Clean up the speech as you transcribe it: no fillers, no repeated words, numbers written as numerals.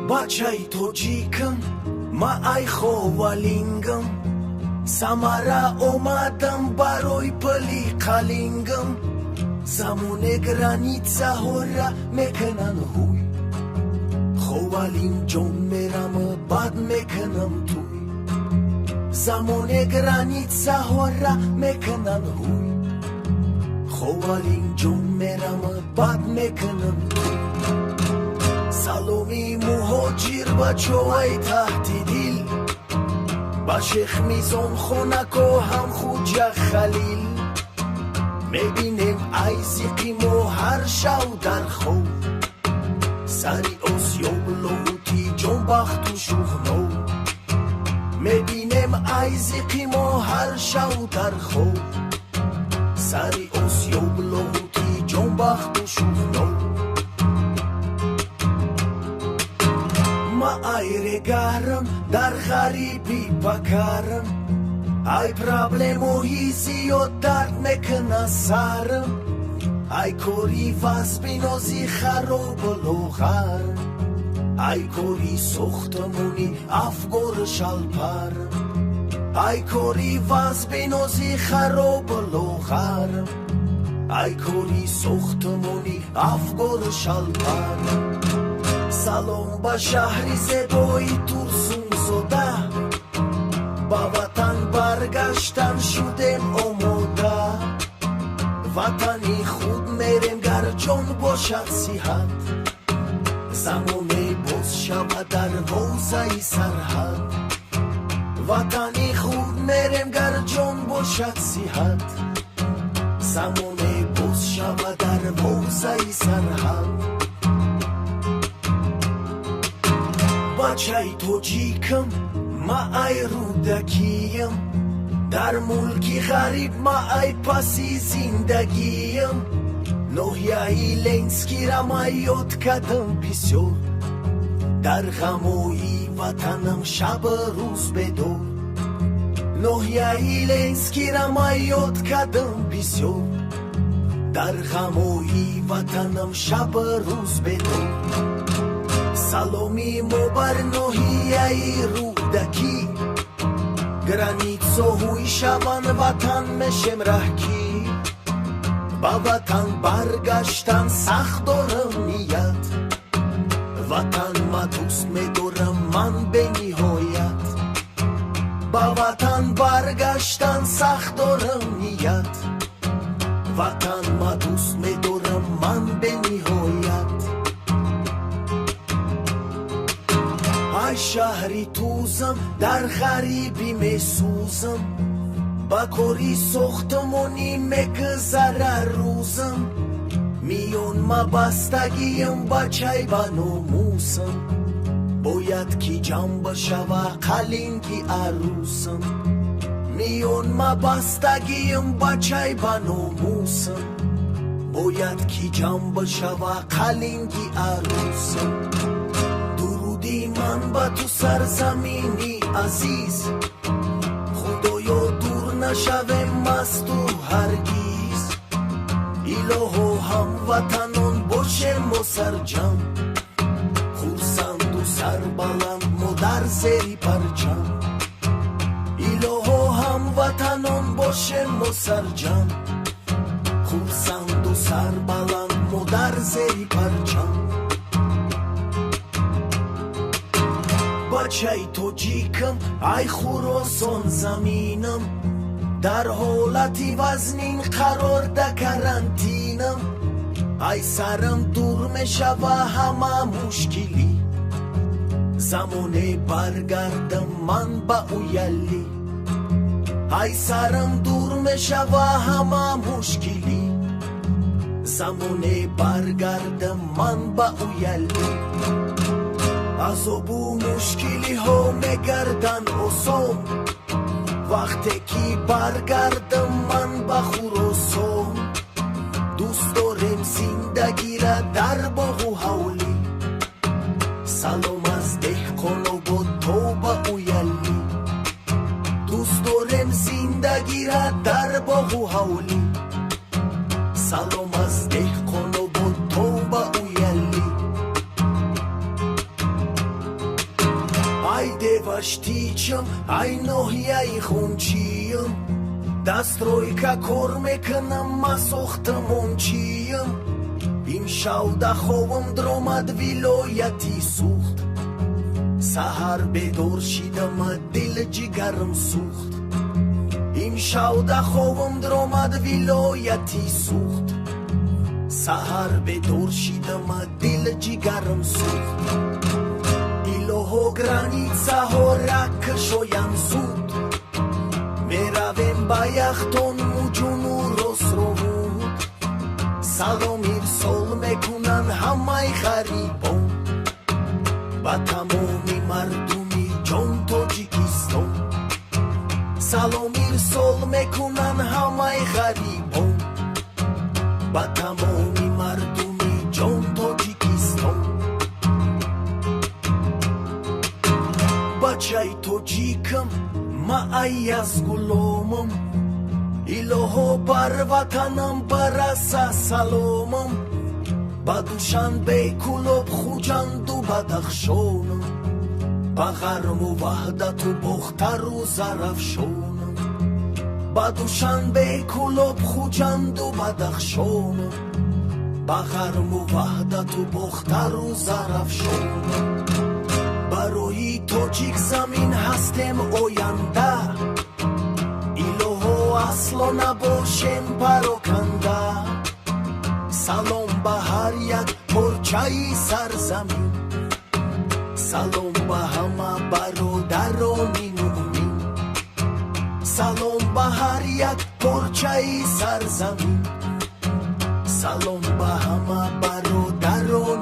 بچه‌ی توجیکم ما ای خوالینگم سمارا اومدم برای پلی قلینگم زمان گرانیتسا هورا میکنن هوی خوالین جون میرم باد میکنم توی زمان گرانیتسا هورا میکنن هوی خوالین جون میرم باد میکنم توی سلامی مهاجر بچه‌های تهدیدیل با شیخ میزون خونک و هم خوجه خلیل میبینیم ایزیقیم و هر شو در خوب سری اسیوبلوتی جنبخت و شوخنو میبینیم ایزیقیم و هر شو در خوب سری اسیوبلوتی جنبخت و شوخنو ما ایره گرم در غریبی بکرم ای پرابلم و هیزی و درد میکنه سرم ای کوری واز بینوزی خراب و لوغرم ای کوری سختمونی افگور شلپرم ای کوری واز بینوزی خراب و لوغرم ای کوری سختمونی افگور شلپرم سلام با شهری زیبایی ترسون زده با وطن برگشتن شدیم آماده وطنی خود میریم گر جان باشد صحت زمانه باز شود در روزه سرحد وطنی خود میریم گر جان باشد صحت زمانه باز شود در روزه سرحد بچه‌ی توجیکم ما ای رودکیم در ملکی غریب ما ای پسی زندگیم نوحیه‌ی لنسکی را ما یاد کردم بسیار در غموی وطنم شب روز بدور نوحیه‌ی لنسکی را ما یاد کردم بسیار در غموی وطنم شب روز بدور سلامی مبر نوحیه‌ی رودکی گرانیتسا هوی شبان وطن میشم رهکی با وطن برگشتن سخت دارم نیت وطن ما دوست میدارم من به نهایت با وطن برگشتن سخت دارم نیت وطن ما دوست میدارم من به نهایت ای شهری توزم در غریبی میسوزم با کاری ساختمونی میگذره روزم میون ما بستگیم بچه با ناموسم باید کی جنب شوه قلینگی عروسم میون ما بستگیم بچه با ناموسم باید کی جنب شوه قلینگی عروسم من با تو سرزمینی عزیز خدایا دور نشویم مست و هرگیز الهو هم وطنان باشیم و سرجم خورسند و سربلند مدر زیری پرچم الهو هم وطنان باشیم و سرجم خورسند و سربلند مدر زیری پرچم بچه‌ی توجیکم ای خراسان زمینم در حالتی وزنین قرار ده کرانتینم ای سرم دور میشوه همه مشکلی زمانه برگردم من با اویلی ای سرم دور میشوه همه مشکلی زمانه برگردم من با اویلی عذاب و مشکلی ها میگردن آسان وقتی که برگردم من به خراسان دوست دارم زندگی را در باغ و حولی سلام از دهقان و با تو به اویلی دوست دارم زندگی را در باغ و حولی سلام از دهقان و با تو به اویلی աշտիչım այնոհյայի խունչիım դաստրոյքա կորմեկնım մասոխտım onçiyım Իմ շաուդախովım դրոմադվիլոյատի սուխտ Սահար բեդոր շիդամը դիլը ջիգարım սուխտ Իմ շաուդախովım դրոմադվիլոյատի սուխտ Սահար բեդոր շիդամը դիլը ջիգարım սուխտ Իլոհո գրանիցա հորակը շոյան զուտ Մերավեն բայախտոն մուջուն ու ռոսրովուտ Սալոմիր սոլ մեկունան համայ խարիբոն Բաթամոմի մարդումի ջոն տոջիկիստոն Սալոմիր սոլ մեկունան համայ խարիբոն Բաթամոմի մարդումի ջոն տոջիկիստոն Բաչայ տոջիկım Maayaz gulomum İloho barvatanım barasa salomum Baduşan bey kulop xucandu badaxşonum Bağarmu vahdatu boxtaru zarafşonum Baduşan bey kulop xucandu badaxşonum Bağarmu vahdatu boxtaru zarafşonum Baroyi tocik zamin hastem oyanda İloho aslona boşem parokanda Salom bahar yak porçayı sarzamin Salom bahama barodaromin umin Salom bahar yak porçayı sarzamin Salom bahama barodaromin